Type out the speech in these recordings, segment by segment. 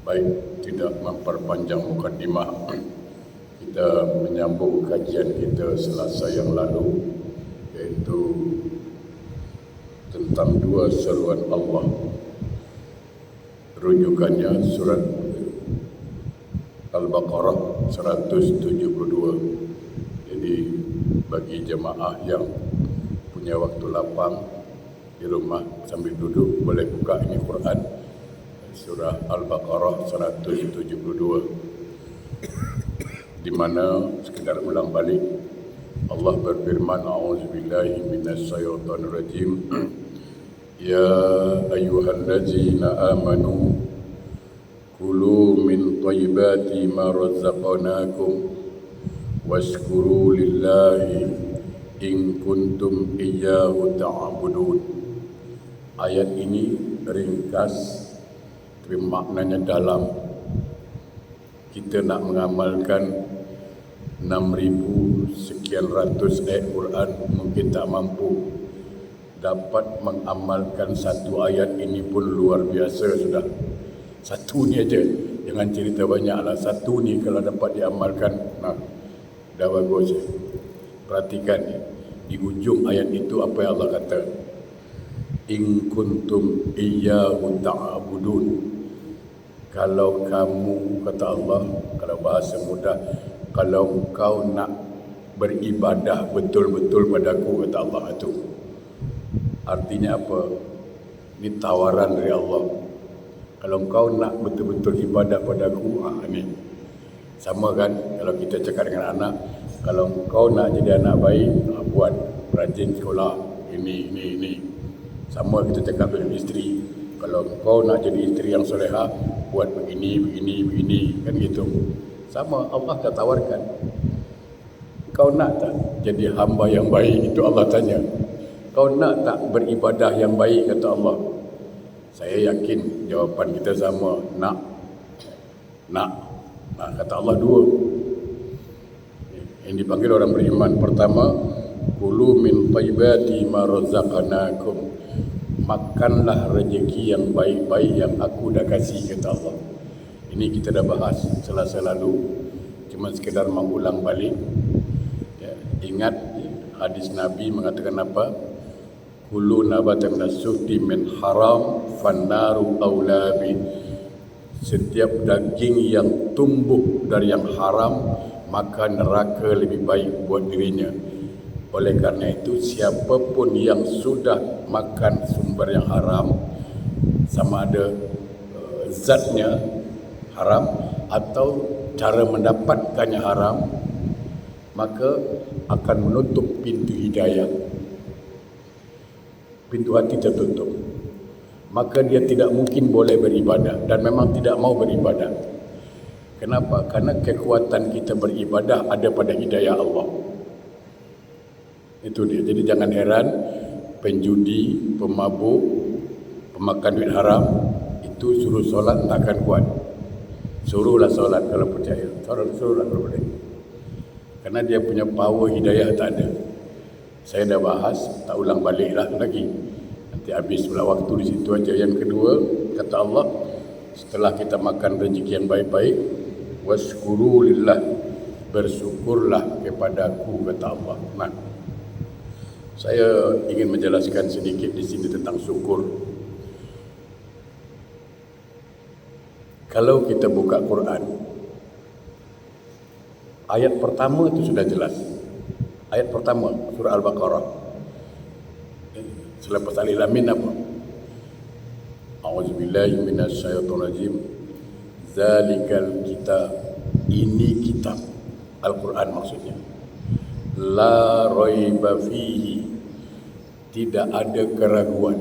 Baik, tidak memperpanjang mukadimah, kita menyambung kajian kita Selasa yang lalu, iaitu tentang dua seruan Allah. Rujukannya surat Al-Baqarah 172. Jadi bagi jemaah yang punya waktu lapang di rumah sambil duduk, boleh buka ini Quran, surah Al-Baqarah 172, di mana sekedar ulang balik, Allah berfirman, a'udzubillahi minasyaitonirrajim, ya ayyuhallazina amanu kulu min thayyibati ma razaqnakum washkuru lillahi in kuntum iyyahu ta'budun. Ayat ini ringkas, tapi maknanya dalam. Kita nak mengamalkan 6,000 sekian ratus ayat Quran mungkin tak mampu. Dapat mengamalkan satu ayat ini pun luar biasa sudah. Satu ni aja, jangan cerita banyaklah. Satu ni kalau dapat diamalkan, dah bagus. Perhatikan di ujung ayat itu apa yang Allah kata, in kuntum iyyahu ta'budun. Kalau kamu, kata Allah, kalau bahasa mudah, kalau kau nak beribadah betul-betul padaku, kata Allah itu. Artinya apa? Ini tawaran dari Allah. Kalau kau nak betul-betul ibadah padaku, ini sama kan kalau kita cakap dengan anak, kalau kau nak jadi anak baik, buat rajin sekolah, ini. Sama kita cakap dengan isteri, kalau kau nak jadi isteri yang solehah, buat begini, kan gitu. Sama, Allah dah tawarkan. Kau nak tak jadi hamba yang baik? Itu Allah tanya. Kau nak tak beribadah yang baik? Kata Allah. Saya yakin jawapan kita sama, nak. Kata Allah dua. Yang dipanggil orang beriman, pertama, kulu min thayyibati ma razaqnakum. Makanlah rezeki yang baik-baik yang aku dah kasih, kata Allah. Ini kita dah bahas Selasa lalu, cuma sekedar mengulang balik. Ya, ingat hadis Nabi mengatakan apa? Kullu nabatan nasuhdi min haram fannaru aulabi. Setiap daging yang tumbuh dari yang haram, maka neraka lebih baik buat dirinya. Oleh karena itu, siapapun yang sudah makan sumber yang haram, sama ada zatnya haram atau cara mendapatkannya haram, maka akan menutup pintu hidayah. Pintu hati tertutup. Maka dia tidak mungkin boleh beribadah, dan memang tidak mau beribadah. Kenapa? Karena kekuatan kita beribadah ada pada hidayah Allah. Itu dia. Jadi jangan heran penjudi, pemabuk, pemakan duit haram itu suruh solat tak akan kuat. Suruhlah solat kalau percaya. Suruhlah kalau boleh. Karena dia punya power hidayah tak ada. Saya dah bahas, tak ulang baliklah lagi. Nanti habis pula waktu di situ aja. Yang kedua, kata Allah, setelah kita makan rezeki yang baik-baik, washkuru lillah, bersyukurlah kepadaku, kata Allah. Saya ingin menjelaskan sedikit di sini tentang syukur. Kalau kita buka Quran, ayat pertama itu sudah jelas. Ayat pertama surah Al-Baqarah. Selepas Alif Lam Mim apa? A'udzubillahi minasyaitonirrajim. Zalikal kitab. Ini kitab Al-Quran maksudnya. La raiba fihi, tidak ada keraguan.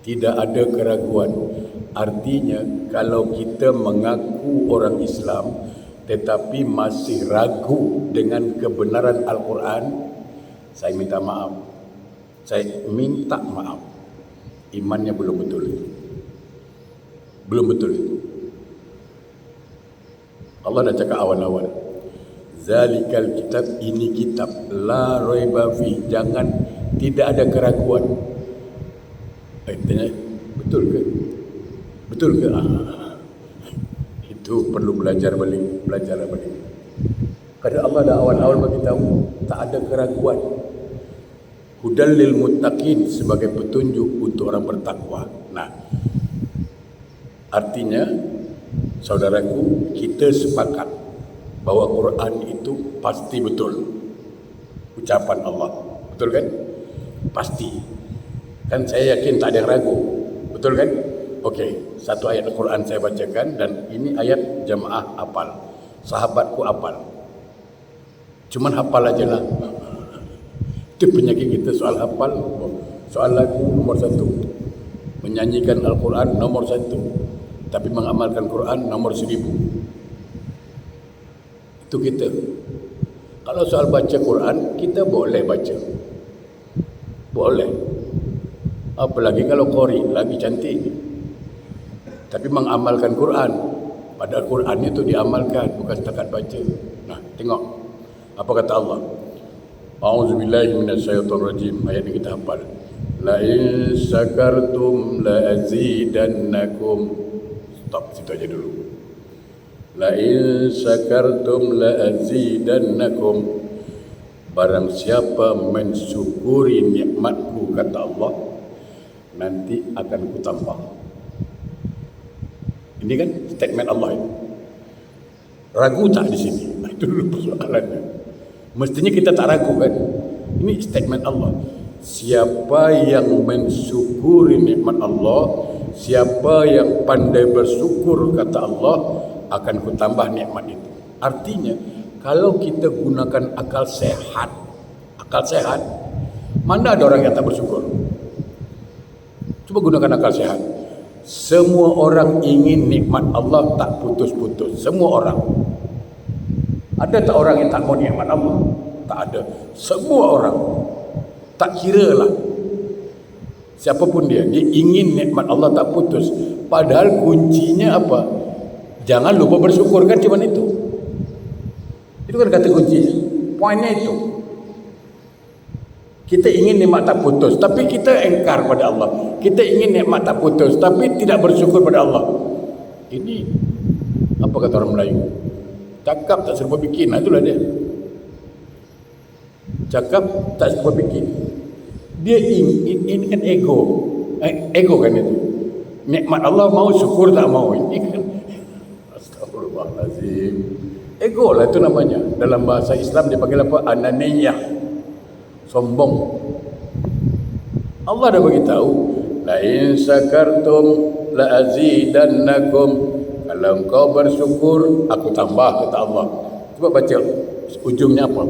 Tidak ada keraguan. Artinya kalau kita mengaku orang Islam tetapi masih ragu dengan kebenaran Al-Quran, saya minta maaf. Saya minta maaf. Imannya belum betul. Belum betul. Allah dah cakap awal-awal. Zalikal kitab, ini kitab, la raiba fi, tidak ada keraguan. Tanya, betul ke? Betul ke? Itu perlu belajar balik. Karena Allah dah awal-awal bagi tahu tak ada keraguan. Hudal lil muttaqin, sebagai petunjuk untuk orang bertakwa. Nah, artinya saudaraku, kita sepakat bahawa Quran itu pasti betul ucapan Allah. Betul kan? Pasti. Kan saya yakin tak ada yang ragu. Betul kan? Okey, satu ayat Al-Quran saya bacakan, dan ini ayat jamaah hafal. Sahabatku hafal. Cuman hafal aja lah. Itu penyakit kita, soal hafal. Soal lagu nomor 1. Menyanyikan Al-Quran nomor 1. Tapi mengamalkan Quran nomor 1000. Itu kita. Kalau soal baca Quran, kita boleh baca. Boleh. Apalagi kalau qori, lagi cantik. Tapi mengamalkan Quran, padahal Quran itu diamalkan, bukan setakat baca. Nah, tengok apa kata Allah. A'udzubillahi minasyaitonirrajim. Ayat ini kita hafal. La in syakartum la azidannakum. Stop situ aja dulu. La in syakartum la azidannakum. Barang siapa mensyukuri nikmatku, kata Allah, nanti akan kutambah. Ini kan statement Allah ini. Ragu tak di sini? Nah, itu dulu persoalannya. Mestinya kita tak ragu kan? Ini statement Allah. Siapa yang mensyukuri nikmat Allah, siapa yang pandai bersyukur, kata Allah, akan kutambah nikmat itu. Artinya, kalau kita gunakan akal sehat, mana ada orang yang tak bersyukur? Cuba gunakan akal sehat. Semua orang ingin nikmat Allah tak putus-putus. Semua orang. Ada tak orang yang tak mau nikmat Allah? Tak ada. Semua orang. Tak kira lah siapapun dia ingin nikmat Allah tak putus. Padahal kuncinya apa? Jangan lupa bersyukur, kan cuma itu. Itu kan kata kuncinya. Poinnya itu. Kita ingin nikmat tak putus, tapi kita engkar pada Allah. Kita ingin nikmat tak putus, tapi tidak bersyukur pada Allah. Ini apa kata orang Melayu? Cakap tak serupa bikin. Itulah dia. Cakap tak serupa bikin. Dia ini kan ego. Ego kan itu. Nikmat Allah mau, syukur tak mau. Ini kan astagfirullahalazim. Ego lah itu namanya. Dalam bahasa Islam dipanggil apa? Ananiyah. Sombong. Allah dah bagi tahu, la in syakartum la azidannakum. Kalau engkau bersyukur, aku tambah, kata Allah. Cuba baca ujungnya apa?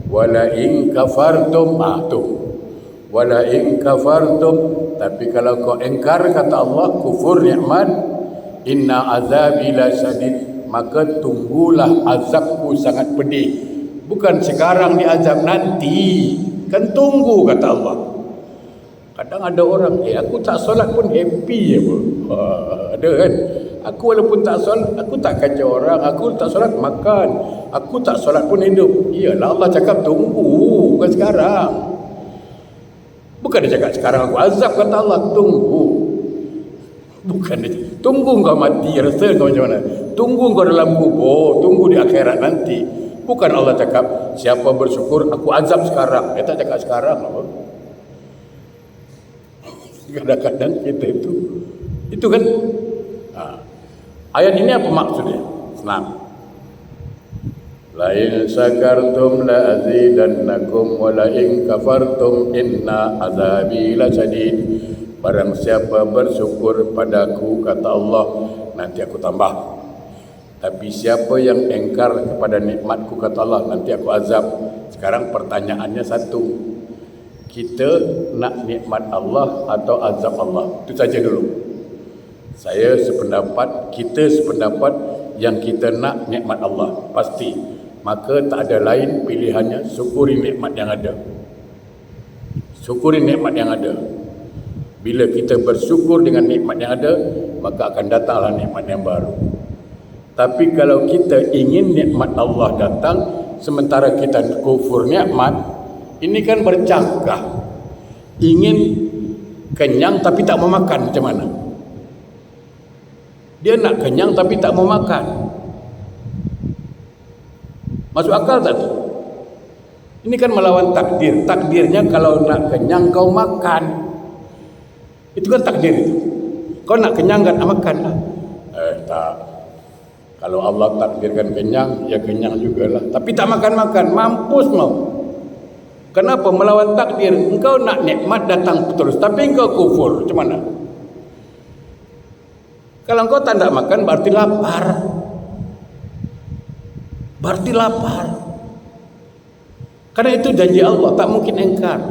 Wala in kafartum, wala in kafartum, tapi kalau kau engkar, kata Allah, kufur nikmat, inna azabi la syadid, maka tunggulah azabku sangat pedih. Bukan sekarang diazab, nanti. Kan tunggu, kata Allah. Kadang ada orang, aku tak solat pun happy je pun. Ada kan? Aku walaupun tak solat, aku tak kacau orang. Aku tak solat makan. Aku tak solat pun hidup. Iyalah, Allah cakap tunggu, bukan sekarang. Bukan dia cakap sekarang aku azab, kata Allah. Tunggu. Bukan dia. Tunggu kau mati, rasa kau macam mana? Tunggu kau dalam kubur. Tunggu di akhirat nanti. Bukan Allah cakap, siapa bersyukur, aku azab sekarang. Dia tak cakap sekarang. Kadang-kadang kita itu kan. Ayat ini apa maksudnya? Senang. La in syakartum la azidannakum wa la in kafartum inna azabi lasyadid. Barang siapa bersyukur padaku, kata Allah, nanti aku tambah. Tapi siapa yang engkar kepada nikmatku, kata Allah, nanti aku azab. Sekarang pertanyaannya satu. Kita nak nikmat Allah atau azab Allah? Itu saja dulu. Saya sependapat, kita sependapat yang kita nak nikmat Allah. Pasti. Maka tak ada lain pilihannya, syukuri nikmat yang ada. Syukuri nikmat yang ada. Bila kita bersyukur dengan nikmat yang ada, maka akan datanglah nikmat yang baru. Tapi kalau kita ingin nikmat Allah datang, sementara kita kufur nikmat, ini kan bercangkah. Ingin kenyang tapi tak mau makan, macam mana? Dia nak kenyang tapi tak mau makan. Masuk akal tak tu? Ini kan melawan takdir. Takdirnya kalau nak kenyang kau makan. Itu kan takdir itu. Kau nak kenyang kan makan lah. Tak. Kalau Allah takdirkan kenyang, ya kenyang jugalah. Tapi tak makan-makan, mampus mau. Kenapa? Melawan takdir. Engkau nak nikmat datang terus, tapi engkau kufur. Macam mana? Kalau engkau tak nak makan, berarti lapar. Berarti lapar. Karena itu janji Allah, tak mungkin engkar.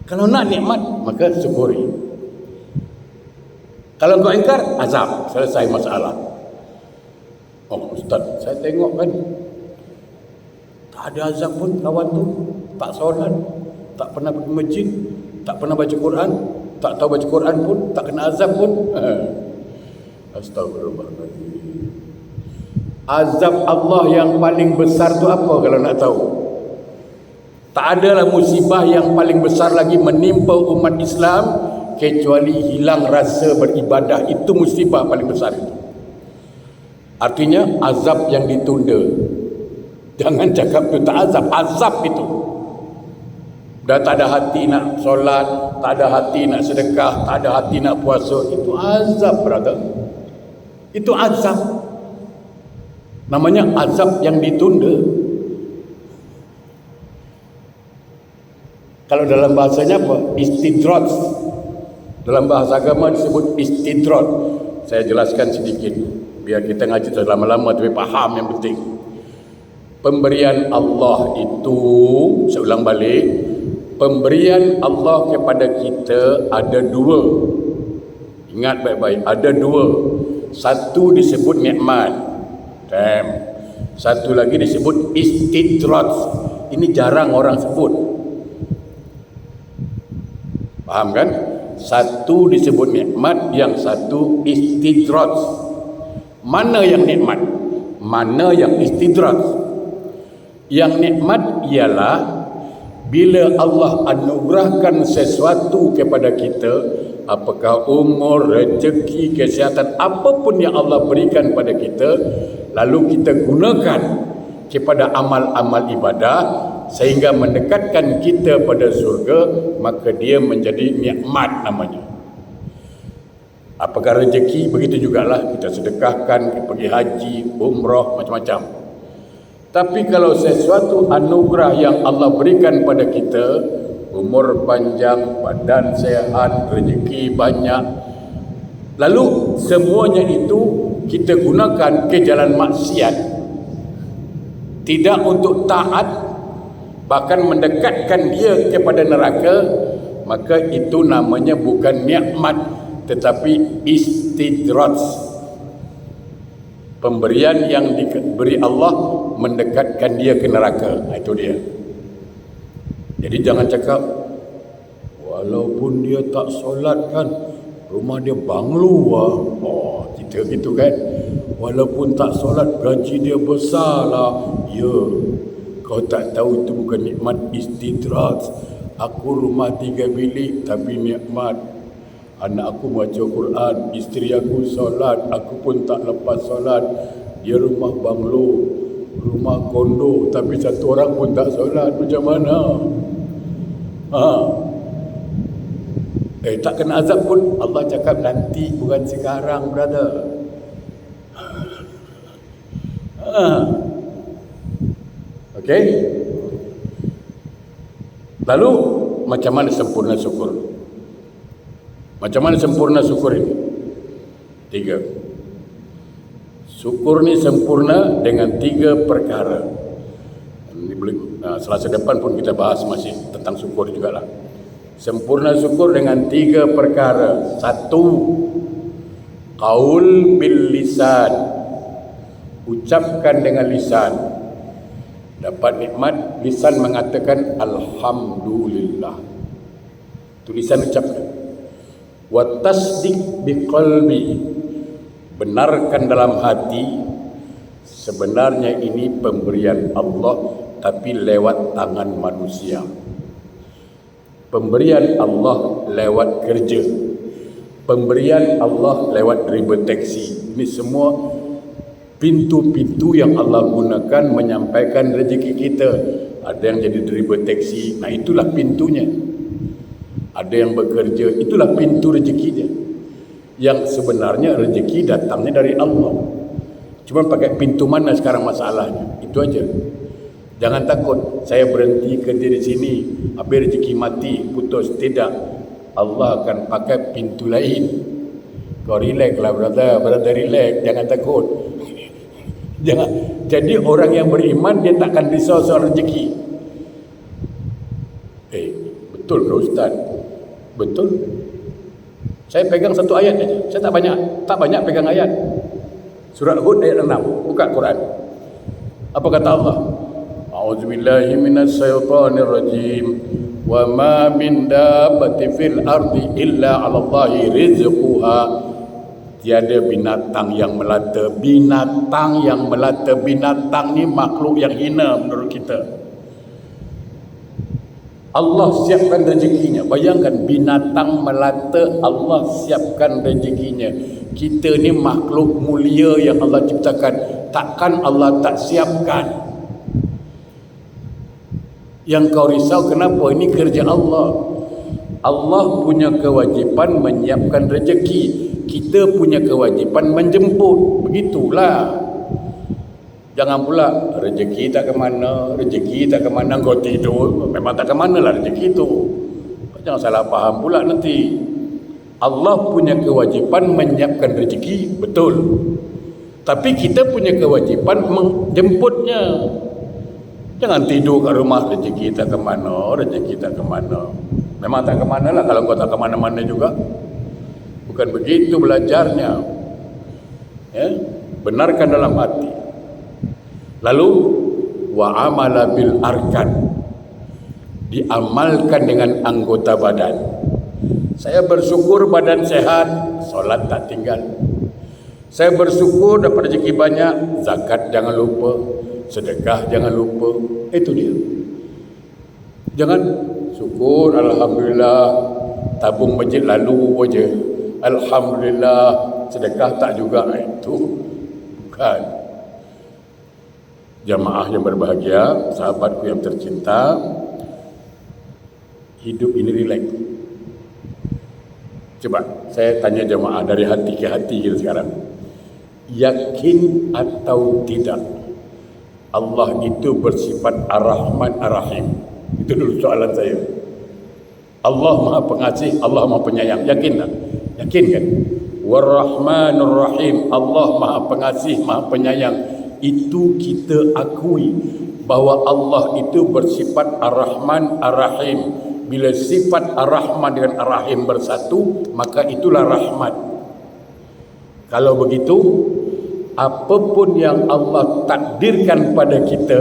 Kalau nak nikmat, maka syukuri. Kalau engkau engkar, azab. Selesai masalah. Oh Ustaz, saya tengok kan, tak ada azab pun kawan tu. Tak solat, tak pernah pergi masjid, tak pernah baca Quran, tak tahu baca Quran pun, tak kena azab pun. Astagfirullahaladzim. Azab Allah yang paling besar tu apa kalau nak tahu? Tak adalah musibah yang paling besar lagi menimpa umat Islam kecuali hilang rasa beribadah. Itu musibah paling besar itu. Artinya azab yang ditunda. Jangan cakap itu tak azab. Azab itu. Dah tak ada hati nak solat, tak ada hati nak sedekah, tak ada hati nak puasa. Itu azab, brother. Itu azab. Namanya azab yang ditunda. Kalau dalam bahasanya apa? Istidraj. Dalam bahasa agama disebut istidraj. Saya jelaskan sedikit biar kita ngaji tak lama-lama tapi faham yang penting. Pemberian Allah itu, saya ulang balik, pemberian Allah kepada kita ada dua. Ingat baik-baik, ada dua. Satu disebut nikmat. Satu lagi disebut istidraj. Ini jarang orang sebut. Faham kan? Satu disebut nikmat, yang satu istidraj. Mana yang nikmat? Mana yang istidraj? Yang nikmat ialah bila Allah anugerahkan sesuatu kepada kita, apakah umur, rezeki, kesihatan, apapun yang Allah berikan pada kita, lalu kita gunakan kepada amal-amal ibadah sehingga mendekatkan kita pada surga, maka dia menjadi nikmat namanya. Apakah rezeki, begitu jugalah kita sedekahkan, pergi haji, umrah, macam-macam. Tapi kalau sesuatu anugerah yang Allah berikan pada kita, umur panjang, badan sehat, rezeki banyak, lalu semuanya itu kita gunakan ke jalan maksiat, tidak untuk taat, bahkan mendekatkan dia kepada neraka, maka itu namanya bukan nikmat tetapi istidraj. Pemberian yang diberi Allah mendekatkan dia ke neraka. Itu dia. Jadi jangan cakap walaupun dia tak solat kan, rumah dia banglo lah. Oh, kita gitu kan. Walaupun tak solat, gaji dia besar lah. Ya, kau tak tahu itu bukan nikmat istidraj. Aku rumah 3 bilik tapi nikmat. Anak aku baca Quran, isteri aku solat, aku pun tak lepas solat. Dia rumah banglo, rumah kondo, tapi satu orang pun tak solat. Macam mana? Tak kena azab pun Allah cakap nanti, bukan sekarang, brother. Okey. Lalu macam mana sempurna syukur? Macam mana sempurna syukur ini? 3. Syukur ni sempurna dengan 3 perkara. Ini boleh, Selasa depan pun kita bahas masih tentang syukur jugalah. Sempurna syukur dengan 3 perkara. 1, qaul bil lisan. Ucapkan dengan lisan. Dapat nikmat, lisan mengatakan alhamdulillah. Tulisan ucapkan. Wa tasdiq biqalbi, benarkan dalam hati sebenarnya ini pemberian Allah tapi lewat tangan manusia. Pemberian Allah lewat kerja. pemberian Allah lewat riba taksi. Ini semua pintu-pintu yang Allah gunakan menyampaikan rezeki kita. Ada yang jadi driver taksi, nah itulah pintunya. Ada yang bekerja, itulah pintu rezekinya. Yang sebenarnya rezeki datangnya dari Allah. Cuma pakai pintu mana sekarang masalahnya. Itu aja. Jangan takut, saya berhenti kerja di sini, habis rezeki mati, putus. Tidak. Allah akan pakai pintu lain. Kau relax lah brother relax, jangan takut. Jangan. Jadi orang yang beriman dia takkan risau soal rezeki. Betul ke Ustaz? Betul. Saya pegang satu ayat saja. Saya tak banyak pegang ayat. Surah Hud ayat 6. Buka Quran. Apa kata Allah? A'udzubillahi minasyaitonirrajim. Wa ma min dabbatin fil ardi illa 'alallahi rizquha. Tiada binatang yang melata. Binatang yang melata. Binatang ni makhluk yang hina menurut kita. Allah siapkan rezekinya. Bayangkan binatang melata, Allah siapkan rezekinya. Kita ni makhluk mulia yang Allah ciptakan. Takkan Allah tak siapkan? Yang kau risau kenapa? Ini kerja Allah. Allah punya kewajipan menyiapkan rezeki. Kita punya kewajipan menjemput. Begitulah. Jangan pula rezeki tak ke mana, kau tidur. Memang tak ke mana lah rezeki itu. Jangan salah faham pula nanti. Allah punya kewajipan menyiapkan rezeki, betul. Tapi kita punya kewajipan menjemputnya. Jangan tidur kat rumah, rezeki tak ke mana. Memang tak ke mana lah kalau kau tak ke mana-mana juga. Bukan begitu belajarnya. Ya? Benarkan dalam hati. Lalu wa amala bil arkan, diamalkan dengan anggota badan. Saya bersyukur badan sehat, solat tak tinggal. Saya bersyukur dapat rezeki banyak, zakat jangan lupa, sedekah jangan lupa. Itu dia. Jangan syukur alhamdulillah, tabung masjid lalu aja. Alhamdulillah, sedekah tak juga. Itu bukan. Jamaah yang berbahagia, sahabatku yang tercinta, hidup ini relax. Coba saya tanya jamaah dari hati ke hati kita sekarang. Yakin atau tidak Allah itu bersifat Ar-Rahman Ar-Rahim? Itu dulu soalan saya. Allah Maha Pengasih, Allah Maha Penyayang. Yakin tak? Yakin kan? War-Rahmanur Rahim. Allah Maha Pengasih, Maha Penyayang. Itu kita akui bahawa Allah itu bersifat Ar-Rahman Ar-Rahim. Bila sifat Ar-Rahman dengan Ar-Rahim bersatu, maka itulah rahmat. Kalau begitu, apapun yang Allah takdirkan pada kita,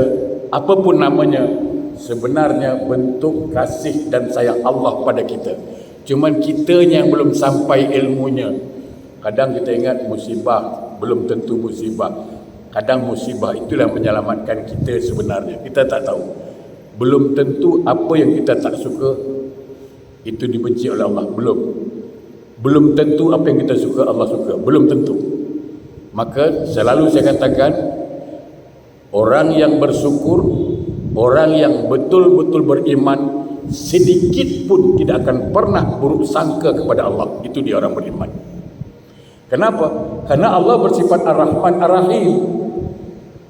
apapun namanya, sebenarnya bentuk kasih dan sayang Allah pada kita. Cuman kita yang belum sampai ilmunya. Kadang kita ingat musibah, belum tentu musibah. Kadang musibah itulah menyelamatkan kita sebenarnya. Kita tak tahu. Belum tentu apa yang kita tak suka itu dibenci oleh Allah. Belum tentu apa yang kita suka Allah suka. Belum tentu. Maka selalu saya katakan, orang yang bersyukur, orang yang betul-betul beriman, sedikit pun tidak akan pernah buruk sangka kepada Allah. Itu dia orang beriman. Kenapa? Karena Allah bersifat Ar-Rahman Ar-Rahim.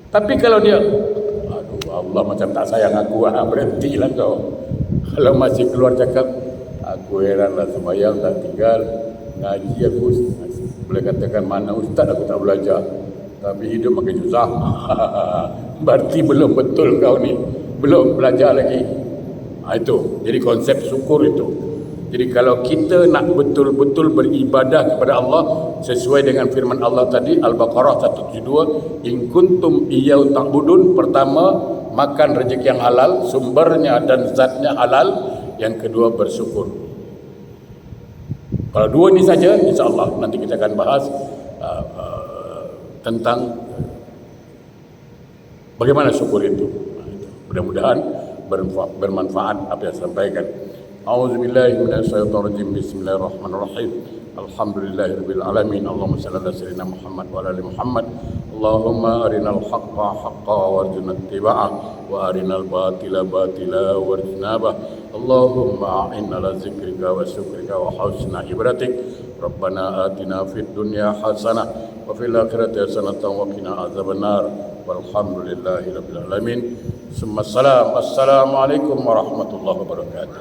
Tapi kalau dia, aduh Allah macam tak sayang aku, berhentilah kau. Kalau masih keluar cakap, aku heranlah sembahyang tak tinggal, ngaji aku boleh katakan mana ustaz aku tak belajar, tapi hidup makin susah. Berarti belum betul kau ni, belum belajar lagi. Itu jadi konsep syukur itu. Jadi kalau kita nak betul-betul beribadah kepada Allah sesuai dengan firman Allah tadi, Al-Baqarah 172, in kuntum iyyahu ta'budun, pertama makan rezeki yang halal, sumbernya dan zatnya halal. Yang kedua bersyukur. Kalau dua ini saja, insya-Allah nanti kita akan bahas tentang bagaimana syukur itu. Mudah-mudahan bermanfaat apa yang saya sampaikan. A'udzubillahi minasyaitonirrajim. Bismillahirrahmanirrahim. Alhamdulillahirabbil alamin. Allahumma shalli ala sayyidina Muhammad wa ala ali Muhammad. Allahumma arinal haqqa haqqan warzuqna ittiba'ah wa arinal batila batila warzuqnabah. Allahumma a'inna ala zikrika wa syukrika wa husna ibadatik. Rabbana atina fid dunya hasanah wa fil akhirati hasanah wa qina adzabannar. Walhamdulillahi rabbil alamin. Assalamualaikum warahmatullahi wabarakatuh.